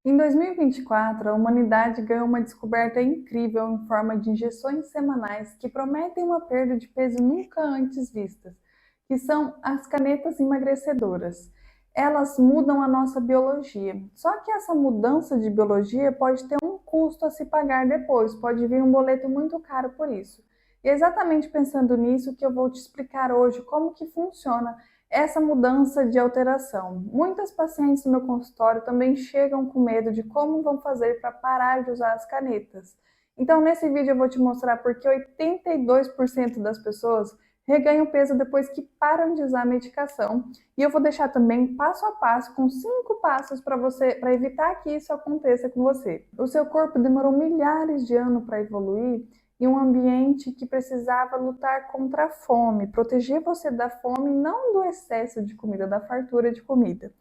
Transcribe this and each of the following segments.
Em 2024, a humanidade ganhou uma descoberta incrível em forma de injeções semanais que prometem uma perda de peso nunca antes vistas, que são as canetas emagrecedoras. Elas mudam a nossa biologia. Só que essa mudança de biologia pode ter um custo a se pagar depois, pode vir um boleto muito caro por isso. E é exatamente pensando nisso que eu vou te explicar hoje como que funciona essa mudança de alteração. Muitas pacientes no meu consultório também chegam com medo de como vão fazer para parar de usar as canetas. Então, nesse vídeo eu vou te mostrar porque 82% das pessoas reganham peso depois que param de usar a medicação. E eu vou deixar também passo a passo, com 5 passos para você, para evitar que isso aconteça com você. O seu corpo demorou milhares de anos para evoluir em um ambiente que precisava lutar contra a fome, proteger você da fome, não do excesso de comida, da fartura de comida.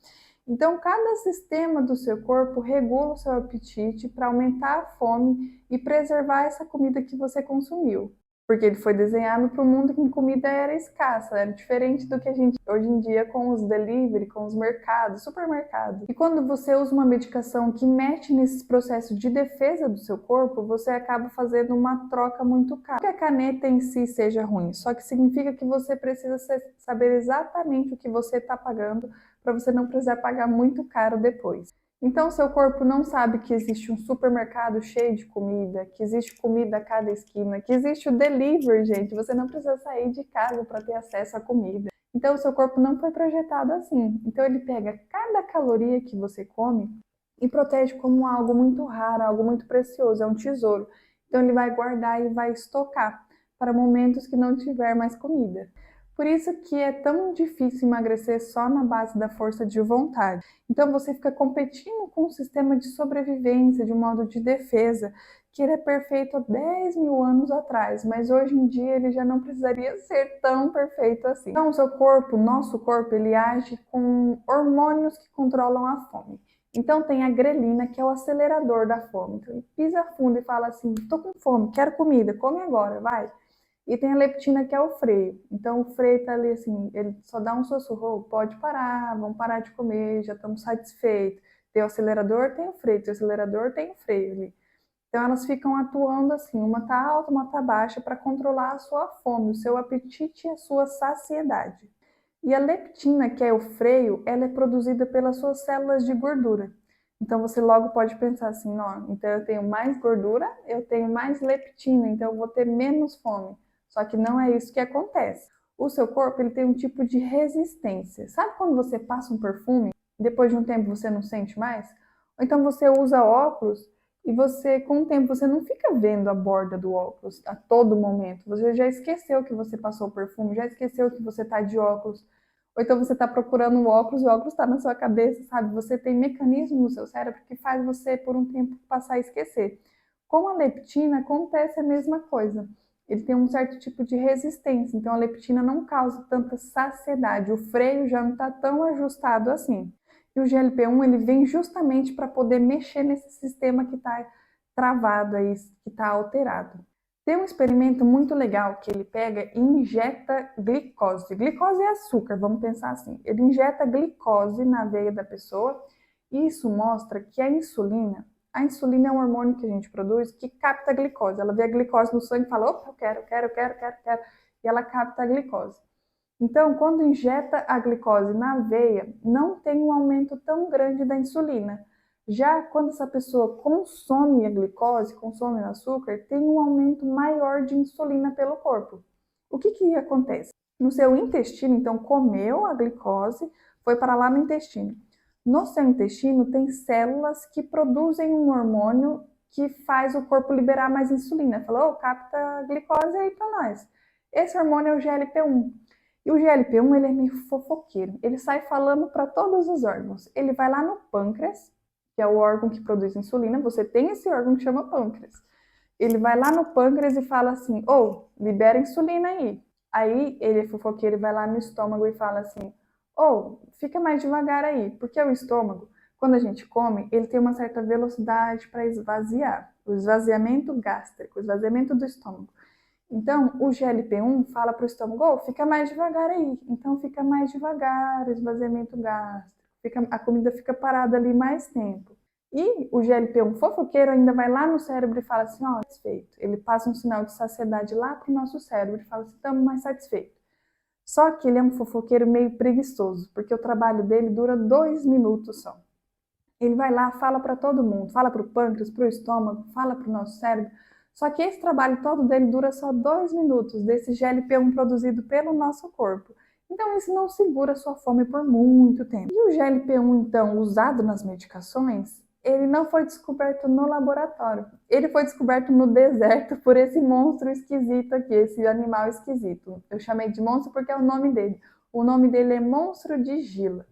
Então, cada sistema do seu corpo regula o seu apetite para aumentar a fome e preservar essa comida que você consumiu. Porque ele foi desenhado para um mundo em que comida era escassa, era diferente do que a gente hoje em dia com os delivery, com os mercados, supermercados. E quando você usa uma medicação que mexe nesses processos de defesa do seu corpo, você acaba fazendo uma troca muito cara. Não que a caneta em si seja ruim, só que significa que você precisa saber exatamente o que você está pagando para você não precisar pagar muito caro depois. Então, seu corpo não sabe que existe um supermercado cheio de comida, que existe comida a cada esquina, que existe o delivery, gente. Você não precisa sair de casa para ter acesso à comida. Então, o seu corpo não foi projetado assim. Então, ele pega cada caloria que você come e protege como algo muito raro, algo muito precioso, é um tesouro. Então, ele vai guardar e vai estocar para momentos que não tiver mais comida. Por isso que é tão difícil emagrecer só na base da força de vontade. Então você fica competindo com um sistema de sobrevivência, de um modo de defesa, que ele é perfeito há 10 mil anos atrás, mas hoje em dia ele já não precisaria ser tão perfeito assim. Então o seu corpo, nosso corpo, ele age com hormônios que controlam a fome. Então tem a grelina, que é o acelerador da fome. Então ele pisa fundo e fala assim, tô com fome, quero comida, come agora, vai. E tem a leptina, que é o freio. Então, o freio tá ali assim, ele só dá um sussurro, pode parar, vamos parar de comer, já estamos satisfeitos. Tem o acelerador, tem o freio, tem o acelerador, tem o freio ali. Então, elas ficam atuando assim, uma tá alta, uma tá baixa, para controlar a sua fome, o seu apetite e a sua saciedade. E a leptina, que é o freio, ela é produzida pelas suas células de gordura. Então você logo pode pensar assim, ó, então eu tenho mais gordura, eu tenho mais leptina, então eu vou ter menos fome. Só que não é isso que acontece. O seu corpo ele tem um tipo de resistência. Sabe quando você passa um perfume, depois de um tempo você não sente mais? Ou então você usa óculos e você, com o tempo, você não fica vendo a borda do óculos a todo momento. Você já esqueceu que você passou o perfume, já esqueceu que você está de óculos. Ou então você está procurando um óculos e o óculos está na sua cabeça, sabe? Você tem mecanismo no seu cérebro que faz você, por um tempo, passar a esquecer. Com a leptina, acontece a mesma coisa. Ele tem um certo tipo de resistência, então a leptina não causa tanta saciedade. O freio já não está tão ajustado assim. E o GLP-1 ele vem justamente para poder mexer nesse sistema que está travado aí, que está alterado. Tem um experimento muito legal que ele pega e injeta glicose. Glicose é açúcar, vamos pensar assim. Ele injeta glicose na veia da pessoa e isso mostra que a insulina é um hormônio que a gente produz que capta a glicose. Ela vê a glicose no sangue e fala, opa, eu quero, e ela capta a glicose. Então, quando injeta a glicose na veia, não tem um aumento tão grande da insulina. Já quando essa pessoa consome a glicose, consome o açúcar, tem um aumento maior de insulina pelo corpo. O que que acontece? No seu intestino, então, comeu a glicose, foi para lá no intestino. No seu intestino tem células que produzem um hormônio que faz o corpo liberar mais insulina. Falou, oh, capta a glicose aí para nós. Esse hormônio é o GLP-1. E o GLP-1 ele é meio fofoqueiro. Ele sai falando para todos os órgãos. Ele vai lá no pâncreas, que é o órgão que produz insulina. Você tem esse órgão que chama pâncreas. Ele vai lá no pâncreas e fala assim, oh, libera insulina aí. Aí ele é fofoqueiro e vai lá no estômago e fala assim, oh, fica mais devagar aí. Porque o estômago, quando a gente come, ele tem uma certa velocidade para esvaziar. O esvaziamento gástrico, o esvaziamento do estômago. Então, o GLP-1 fala para o estômago, oh, fica mais devagar aí. Então, fica mais devagar, esvaziamento gástrico. A comida fica parada ali mais tempo. E o GLP-1 fofoqueiro ainda vai lá no cérebro e fala assim, ó, satisfeito. Ele passa um sinal de saciedade lá pro nosso cérebro e fala assim, estamos mais satisfeitos. Só que ele é um fofoqueiro meio preguiçoso, porque o trabalho dele dura 2 minutos só. Ele vai lá, fala para todo mundo, fala para o pâncreas, para o estômago, fala para o nosso cérebro. Só que esse trabalho todo dele dura só 2 minutos, desse GLP-1 produzido pelo nosso corpo. Então, isso não segura a sua fome por muito tempo. E o GLP-1, então, usado nas medicações, ele não foi descoberto no laboratório. Ele foi descoberto no deserto por esse monstro esquisito aqui, esse animal esquisito. Eu chamei de monstro porque é o nome dele. O nome dele é monstro de Gila.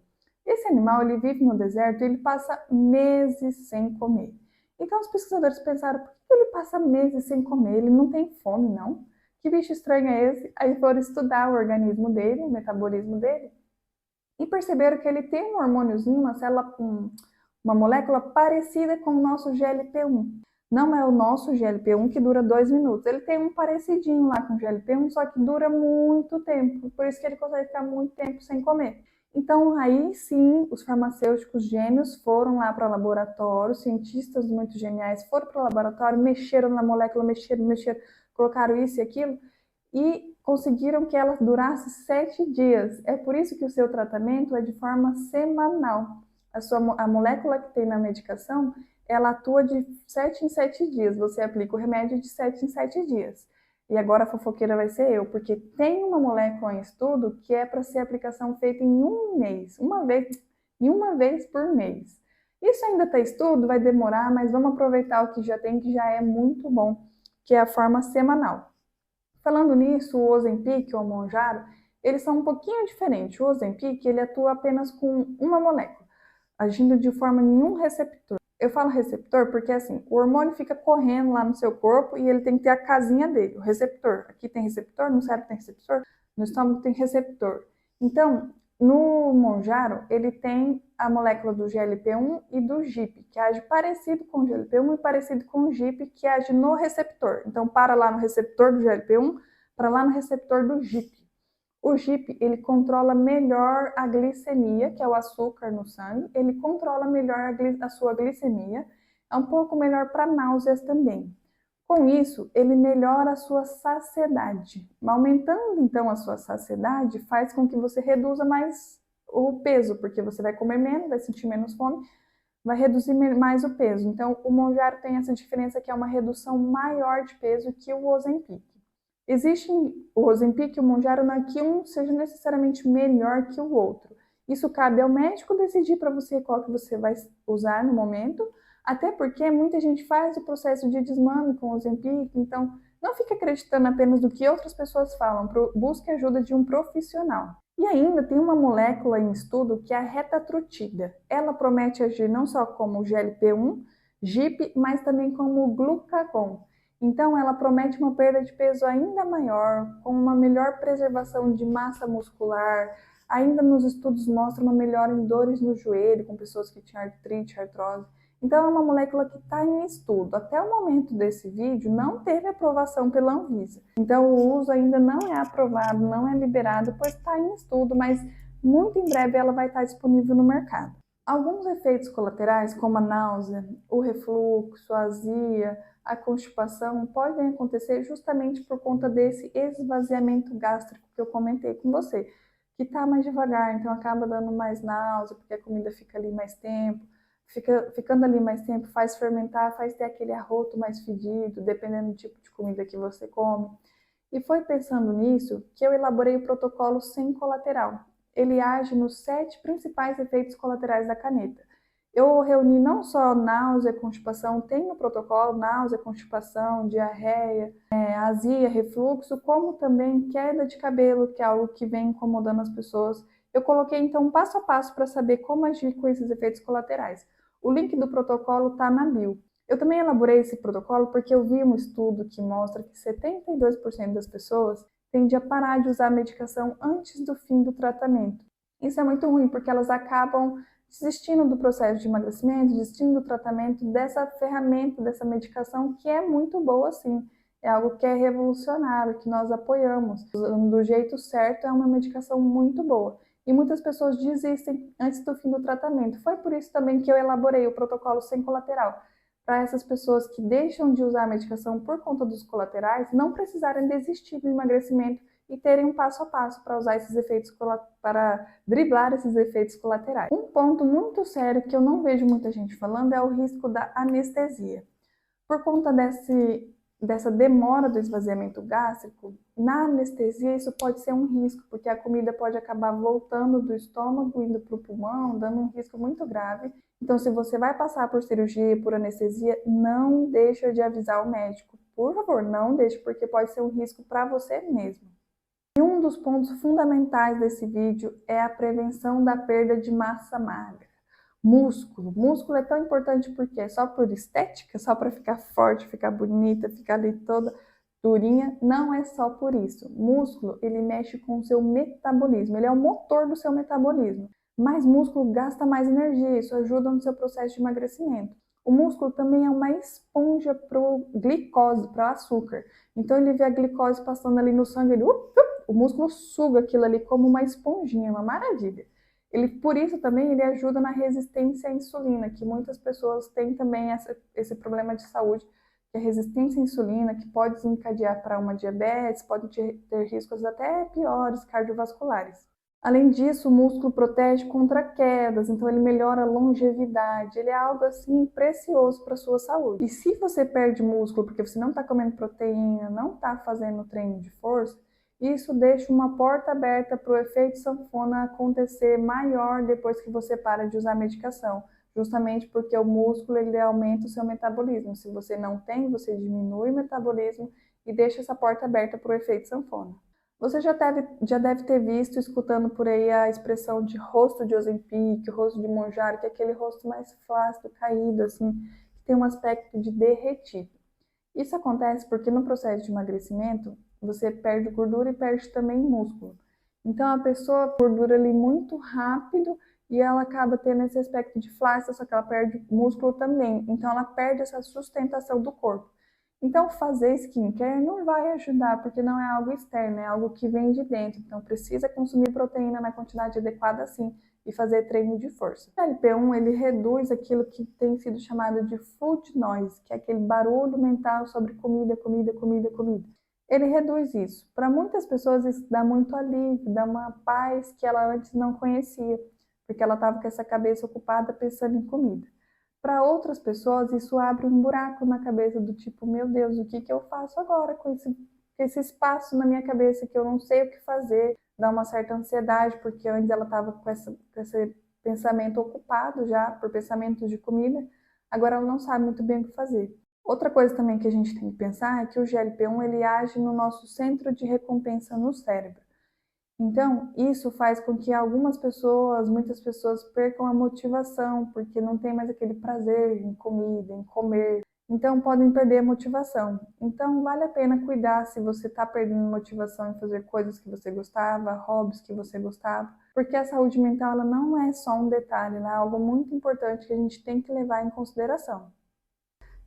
Esse animal ele vive no deserto e ele passa meses sem comer. Então os pesquisadores pensaram, por que ele passa meses sem comer? Ele não tem fome, não? Que bicho estranho é esse? Aí foram estudar o organismo dele, o metabolismo dele, e perceberam que ele tem um hormôniozinho, uma célula, uma molécula parecida com o nosso GLP-1. Não é o nosso GLP-1 que dura 2 minutos. Ele tem um parecidinho lá com o GLP-1, só que dura muito tempo. Por isso que ele consegue ficar muito tempo sem comer. Então, aí sim, os farmacêuticos gênios foram lá para o laboratório, cientistas muito geniais foram para o laboratório, mexeram na molécula, mexeram, colocaram isso e aquilo, e conseguiram que ela durasse 7 dias. É por isso que o seu tratamento é de forma semanal. A molécula que tem na medicação, ela atua de 7 em 7 dias. Você aplica o remédio de 7 em 7 dias. E agora a fofoqueira vai ser eu, porque tem uma molécula em estudo que é para ser aplicação feita em um mês, uma vez por mês. Isso ainda está estudo, vai demorar, mas vamos aproveitar o que já tem, que já é muito bom, que é a forma semanal. Falando nisso, o Ozempic ou o Mounjaro, eles são um pouquinho diferentes. O Ozempic, ele atua apenas com uma molécula, agindo de forma em um receptor. Eu falo receptor porque, assim, o hormônio fica correndo lá no seu corpo e ele tem que ter a casinha dele, o receptor. Aqui tem receptor, no cérebro tem receptor, no estômago tem receptor. Então, no Mounjaro, ele tem a molécula do GLP-1 e do GIP, que age parecido com o GLP-1 e parecido com o GIP, que age no receptor. Então, para lá no receptor do GLP-1, para lá no receptor do GIP. O GIP, ele controla melhor a glicemia, que é o açúcar no sangue, ele controla melhor a sua glicemia, é um pouco melhor para náuseas também. Com isso, ele melhora a sua saciedade. Aumentando então a sua saciedade, faz com que você reduza mais o peso, porque você vai comer menos, vai sentir menos fome, vai reduzir mais o peso. Então, o Mounjaro tem essa diferença que é uma redução maior de peso que o Ozempic. Existe o Ozempic e o Mounjaro, não é que um seja necessariamente melhor que o outro. Isso cabe ao médico decidir para você qual que você vai usar no momento, até porque muita gente faz o processo de desmame com o Ozempic, então não fique acreditando apenas no que outras pessoas falam, busque a ajuda de um profissional. E ainda tem uma molécula em estudo que é a retatrutida. Ela promete agir não só como GLP-1, GIP, mas também como glucagon. Então, ela promete uma perda de peso ainda maior, com uma melhor preservação de massa muscular. Ainda nos estudos mostra uma melhora em dores no joelho, com pessoas que tinham artrite, artrose. Então, é uma molécula que está em estudo. Até o momento desse vídeo, não teve aprovação pela Anvisa. Então, o uso ainda não é aprovado, não é liberado, pois está em estudo, mas muito em breve ela vai estar disponível no mercado. Alguns efeitos colaterais, como a náusea, o refluxo, a azia, a constipação, podem acontecer justamente por conta desse esvaziamento gástrico que eu comentei com você, que está mais devagar, então acaba dando mais náusea, porque a comida fica ali mais tempo, ficando ali mais tempo, faz fermentar, faz ter aquele arroto mais fedido, dependendo do tipo de comida que você come. E foi pensando nisso que eu elaborei o protocolo sem colateral. Ele age nos 7 principais efeitos colaterais da caneta. Eu reuni não só náusea, constipação, tem no protocolo náusea, constipação, diarreia, azia, refluxo, como também queda de cabelo, que é algo que vem incomodando as pessoas. Eu coloquei então passo a passo para saber como agir com esses efeitos colaterais. O link do protocolo está na bio. Eu também elaborei esse protocolo porque eu vi um estudo que mostra que 72% das pessoas tendem a parar de usar a medicação antes do fim do tratamento. Isso é muito ruim porque elas acabam desistindo do processo de emagrecimento, desistindo do tratamento dessa ferramenta, dessa medicação que é muito boa sim. É algo que é revolucionário, que nós apoiamos. Usando do jeito certo, é uma medicação muito boa. e muitas pessoas desistem antes do fim do tratamento. Foi por isso também que eu elaborei o protocolo sem colateral, para essas pessoas que deixam de usar a medicação por conta dos colaterais não precisarem desistir do emagrecimento e terem um passo a passo para usar esses efeitos, para driblar esses efeitos colaterais. Um ponto muito sério que eu não vejo muita gente falando é o risco da anestesia. Por conta dessa demora do esvaziamento gástrico, na anestesia isso pode ser um risco, porque a comida pode acabar voltando do estômago, indo para o pulmão, dando um risco muito grave. Então, se você vai passar por cirurgia, por anestesia, não deixa de avisar o médico. Por favor, não deixe, porque pode ser um risco para você mesmo. E um dos pontos fundamentais desse vídeo é a prevenção da perda de massa magra. Músculo. Músculo é tão importante porque é só por estética, só para ficar forte, ficar bonita, ficar ali toda durinha. Não é só por isso. Músculo, ele mexe com o seu metabolismo, ele é o motor do seu metabolismo. Mas músculo gasta mais energia, isso ajuda no seu processo de emagrecimento. O músculo também é uma esponja para glicose, para o açúcar. Então ele vê a glicose passando ali no sangue, o músculo suga aquilo ali como uma esponjinha, uma maravilha. Por isso também ele ajuda na resistência à insulina, que muitas pessoas têm também esse problema de saúde, que é a resistência à insulina, que pode desencadear para uma diabetes, pode ter riscos até piores, cardiovasculares. Além disso, o músculo protege contra quedas, então ele melhora a longevidade, ele é algo assim precioso para a sua saúde. E se você perde músculo porque você não está comendo proteína, não está fazendo treino de força, isso deixa uma porta aberta para o efeito sanfona acontecer maior depois que você para de usar a medicação, justamente porque o músculo ele aumenta o seu metabolismo. Se você não tem, você diminui o metabolismo e deixa essa porta aberta para o efeito sanfona. Você já deve ter visto, escutando por aí a expressão de rosto de Ozempic, rosto de Mounjaro, que é aquele rosto mais flácido, caído, assim, que tem um aspecto de derretido. Isso acontece porque no processo de emagrecimento, você perde gordura e perde também músculo. Então a pessoa gordura ali muito rápido e ela acaba tendo esse aspecto de flácida, só que ela perde músculo também. Então ela perde essa sustentação do corpo. Então fazer skincare não vai ajudar, porque não é algo externo, é algo que vem de dentro. Então precisa consumir proteína na quantidade adequada sim e fazer treino de força. O LP1 ele reduz aquilo que tem sido chamado de food noise, que é aquele barulho mental sobre comida, comida, comida, comida. Ele reduz isso. Para muitas pessoas isso dá muito alívio, dá uma paz que ela antes não conhecia, porque ela estava com essa cabeça ocupada pensando em comida. Para outras pessoas isso abre um buraco na cabeça do tipo, meu Deus, o que eu faço agora com esse espaço na minha cabeça que eu não sei o que fazer? Dá uma certa ansiedade, porque antes ela estava com esse pensamento ocupado já por pensamentos de comida, agora ela não sabe muito bem o que fazer. Outra coisa também que a gente tem que pensar é que o GLP-1 ele age no nosso centro de recompensa no cérebro. Então, isso faz com que muitas pessoas percam a motivação, porque não tem mais aquele prazer em comida, em comer. Então, podem perder a motivação. Então, vale a pena cuidar se você está perdendo motivação em fazer coisas que você gostava, hobbies que você gostava, porque a saúde mental ela não é só um detalhe, ela é algo muito importante que a gente tem que levar em consideração.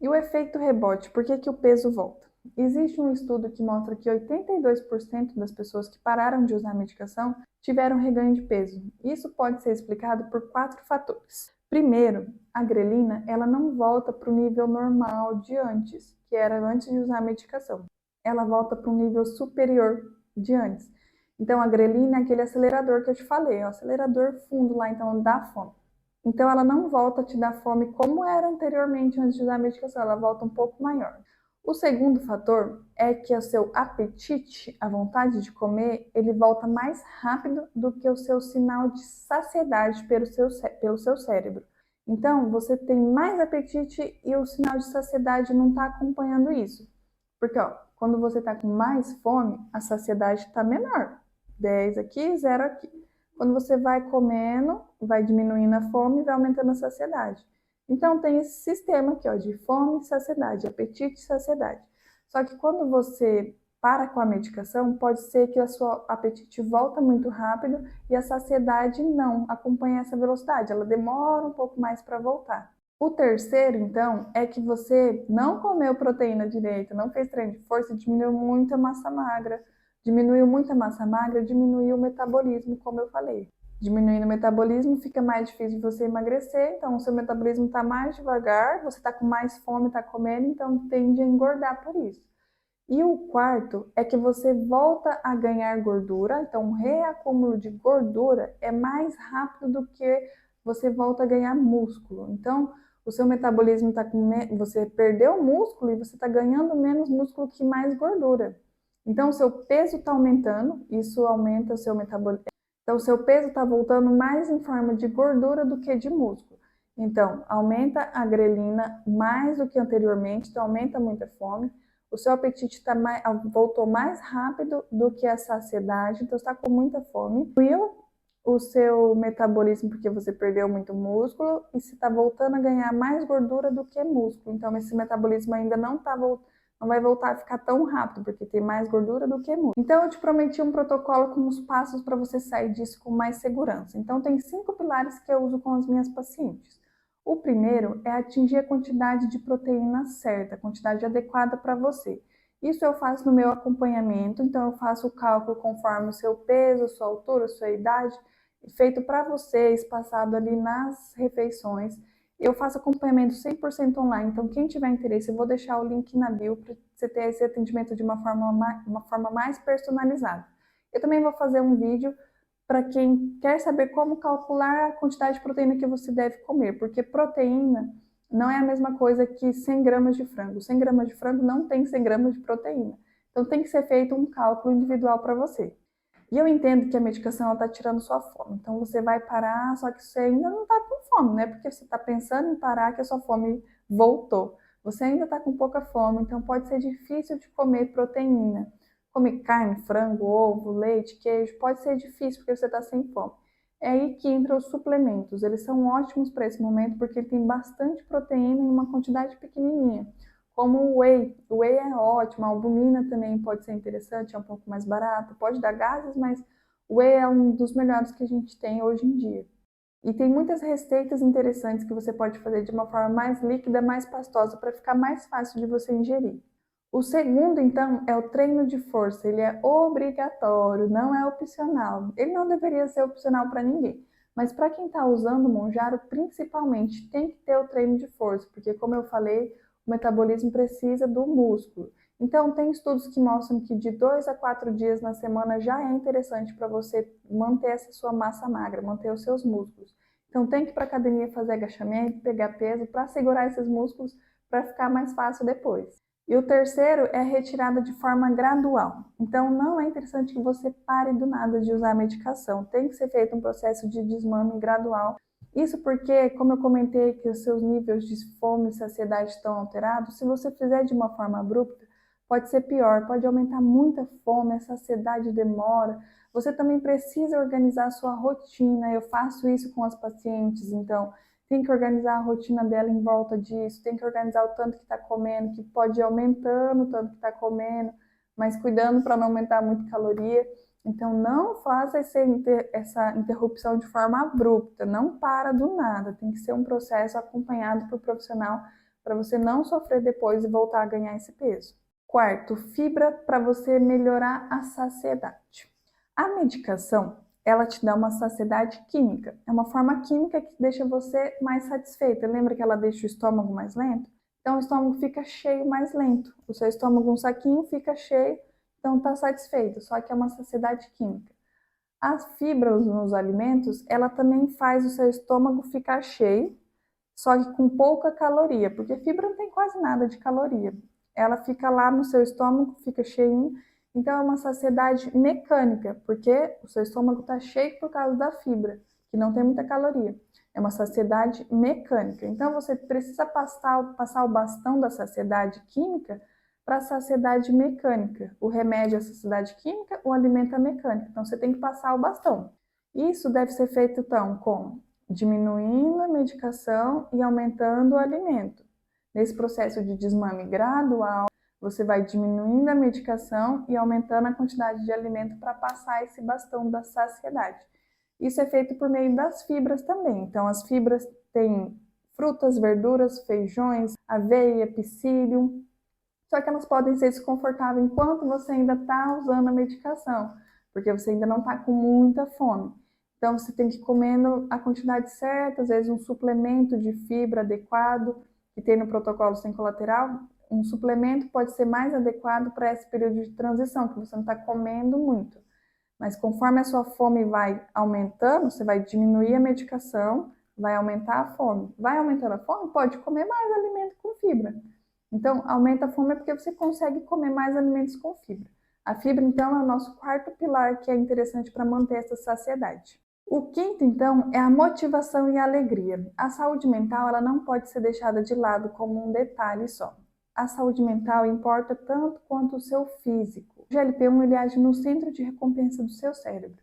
E o efeito rebote, por que o peso volta? Existe um estudo que mostra que 82% das pessoas que pararam de usar a medicação tiveram reganho de peso. Isso pode ser explicado por 4 fatores. Primeiro, a grelina ela não volta para o nível normal de antes, que era antes de usar a medicação. Ela volta para um nível superior de antes. Então, a grelina é aquele acelerador que eu te falei, o acelerador fundo lá, então dá fome. Então, ela não volta a te dar fome como era anteriormente antes de usar a medicação, ela volta um pouco maior. O segundo fator é que o seu apetite, a vontade de comer, ele volta mais rápido do que o seu sinal de saciedade pelo seu cérebro. Então, você tem mais apetite e o sinal de saciedade não está acompanhando isso. Porque, quando você está com mais fome, a saciedade está menor. 10 aqui, 0 aqui. Quando você vai comendo, vai diminuindo a fome e vai aumentando a saciedade. Então, tem esse sistema aqui, de fome, saciedade, apetite e saciedade. Só que quando você para com a medicação, pode ser que o seu apetite volta muito rápido e a saciedade não acompanha essa velocidade, ela demora um pouco mais para voltar. O terceiro, então, é que você não comeu proteína direito, não fez treino de força e diminuiu muito a massa magra. Diminuiu muito a massa magra, diminuiu o metabolismo, como eu falei. Diminuindo o metabolismo, fica mais difícil de você emagrecer, então o seu metabolismo está mais devagar, você está com mais fome, está comendo, então tende a engordar por isso. E o quarto é que você volta a ganhar gordura, então o reacúmulo de gordura é mais rápido do que você volta a ganhar músculo. Então, o seu metabolismo está com. Você perdeu músculo e você está ganhando menos músculo que mais gordura. Então, o seu peso está aumentando, isso aumenta o seu metabolismo. Então, o seu peso está voltando mais em forma de gordura do que de músculo. Então, aumenta a grelina mais do que anteriormente, então aumenta muita fome. O seu apetite voltou mais rápido do que a saciedade, então está com muita fome. Diminuiu o seu metabolismo porque você perdeu muito músculo e você está voltando a ganhar mais gordura do que músculo. Então, esse metabolismo ainda não vai voltar a ficar tão rápido, porque tem mais gordura do que músculo. Então, eu te prometi um protocolo com os passos para você sair disso com mais segurança. Então, tem 5 pilares que eu uso com as minhas pacientes. O primeiro é atingir a quantidade de proteína certa, a quantidade adequada para você. Isso eu faço no meu acompanhamento, então eu faço o cálculo conforme o seu peso, sua altura, sua idade, feito para você, espaçado ali nas refeições. Eu faço acompanhamento 100% online, então quem tiver interesse, eu vou deixar o link na bio para você ter esse atendimento de uma forma mais personalizada. Eu também vou fazer um vídeo para quem quer saber como calcular a quantidade de proteína que você deve comer, porque proteína não é a mesma coisa que 100 gramas de frango. 100 gramas de frango não tem 100 gramas de proteína. Então tem que ser feito um cálculo individual para você. E eu entendo que a medicação está tirando sua fome. Então você vai parar, só que você ainda não está com fome, né? Porque você está pensando em parar que a sua fome voltou. Você ainda está com pouca fome, então pode ser difícil de comer proteína. Comer carne, frango, ovo, leite, queijo, pode ser difícil porque você está sem fome. É aí que entram os suplementos. Eles são ótimos para esse momento porque ele tem bastante proteína em uma quantidade pequenininha. Como o whey. O whey é ótimo, a albumina também pode ser interessante, é um pouco mais barato, pode dar gases, mas o whey é um dos melhores que a gente tem hoje em dia. E tem muitas receitas interessantes que você pode fazer de uma forma mais líquida, mais pastosa, para ficar mais fácil de você ingerir. O segundo, então, é o treino de força. Ele é obrigatório, não é opcional. Ele não deveria ser opcional para ninguém. Mas para quem está usando o Monjaro, principalmente, tem que ter o treino de força, porque, como eu falei, o metabolismo precisa do músculo. Então, tem estudos que mostram que de 2 a 4 dias na semana já é interessante para você manter essa sua massa magra, manter os seus músculos. Então, tem que ir para a academia fazer agachamento, pegar peso para segurar esses músculos para ficar mais fácil depois. E o terceiro é a retirada de forma gradual. Então, não é interessante que você pare do nada de usar a medicação. Tem que ser feito um processo de desmame gradual. Isso porque, como eu comentei, que os seus níveis de fome e saciedade estão alterados, se você fizer de uma forma abrupta, pode ser pior, pode aumentar muita fome, a saciedade demora. Você também precisa organizar a sua rotina. Eu faço isso com as pacientes, então tem que organizar a rotina dela em volta disso, tem que organizar o tanto que está comendo, que pode ir aumentando o tanto que está comendo, mas cuidando para não aumentar muito caloria. Então, não faça essa interrupção de forma abrupta, não para do nada, tem que ser um processo acompanhado por profissional para você não sofrer depois e voltar a ganhar esse peso. Quarto, fibra para você melhorar a saciedade. A medicação, ela te dá uma saciedade química. É uma forma química que deixa você mais satisfeita. Lembra que ela deixa o estômago mais lento? Então o estômago fica cheio mais lento. O seu estômago, um saquinho, fica cheio, então está satisfeito. Só que é uma saciedade química. As fibras nos alimentos, ela também faz o seu estômago ficar cheio, só que com pouca caloria, porque fibra não tem quase nada de caloria. Ela fica lá no seu estômago, fica cheinho, então é uma saciedade mecânica, porque o seu estômago está cheio por causa da fibra, que não tem muita caloria. É uma saciedade mecânica. Então você precisa passar o bastão da saciedade química para a saciedade mecânica. O remédio é a saciedade química, o alimento é mecânico. Então você tem que passar o bastão. Isso deve ser feito então com diminuindo a medicação e aumentando o alimento. Nesse processo de desmame gradual, você vai diminuindo a medicação e aumentando a quantidade de alimento para passar esse bastão da saciedade. Isso é feito por meio das fibras também. Então, as fibras têm frutas, verduras, feijões, aveia, psyllium. Só que elas podem ser desconfortáveis enquanto você ainda está usando a medicação, porque você ainda não está com muita fome. Então, você tem que ir comendo a quantidade certa, às vezes um suplemento de fibra adequado, que tem no protocolo sem colateral, um suplemento pode ser mais adequado para esse período de transição, que você não está comendo muito. Mas conforme a sua fome vai aumentando, você vai diminuir a medicação, vai aumentar a fome. Vai aumentando a fome, pode comer mais alimento com fibra. Então, aumenta a fome porque você consegue comer mais alimentos com fibra. A fibra, então, é o nosso quarto pilar que é interessante para manter essa saciedade. O quinto, então, é a motivação e a alegria. A saúde mental, ela não pode ser deixada de lado como um detalhe só. A saúde mental importa tanto quanto o seu físico. O GLP-1 ele age no centro de recompensa do seu cérebro.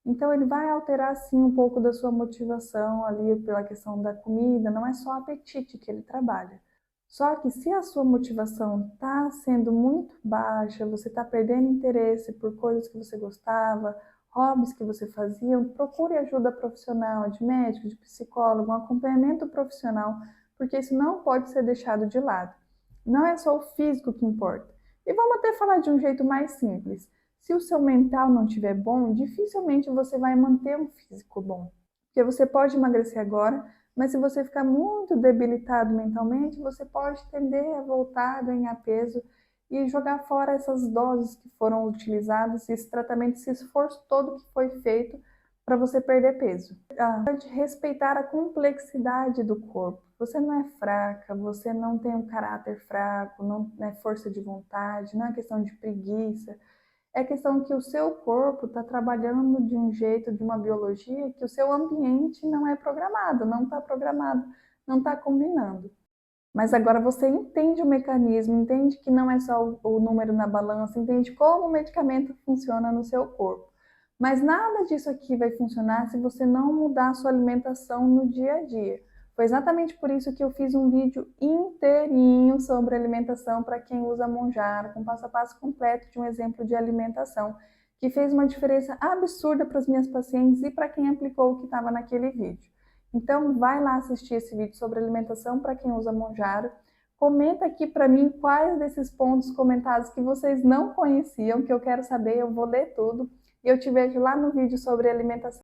Então ele vai alterar sim um pouco da sua motivação ali pela questão da comida, não é só apetite que ele trabalha. Só que se a sua motivação está sendo muito baixa, você está perdendo interesse por coisas que você gostava, hobbies que você fazia, procure ajuda profissional, de médico, de psicólogo, um acompanhamento profissional, porque isso não pode ser deixado de lado. Não é só o físico que importa. E vamos até falar de um jeito mais simples. Se o seu mental não estiver bom, dificilmente você vai manter um físico bom. Porque você pode emagrecer agora, mas se você ficar muito debilitado mentalmente, você pode tender a voltar a ganhar peso e jogar fora essas doses que foram utilizadas, esse tratamento, esse esforço todo que foi feito para você perder peso. Respeitar a complexidade do corpo. Você não é fraca, você não tem um caráter fraco, não é força de vontade, não é questão de preguiça. É questão que o seu corpo está trabalhando de um jeito, de uma biologia, que o seu ambiente não é programado, não está programado, não está combinando. Mas agora você entende o mecanismo, entende que não é só o número na balança, entende como o medicamento funciona no seu corpo. Mas nada disso aqui vai funcionar se você não mudar a sua alimentação no dia a dia. Foi exatamente por isso que eu fiz um vídeo inteirinho sobre alimentação para quem usa Mounjaro, com passo a passo completo de um exemplo de alimentação, que fez uma diferença absurda para as minhas pacientes e para quem aplicou o que estava naquele vídeo. Então, vai lá assistir esse vídeo sobre alimentação para quem usa Mounjaro. Comenta aqui para mim quais desses pontos comentados que vocês não conheciam, que eu quero saber, eu vou ler tudo. E eu te vejo lá no vídeo sobre alimentação.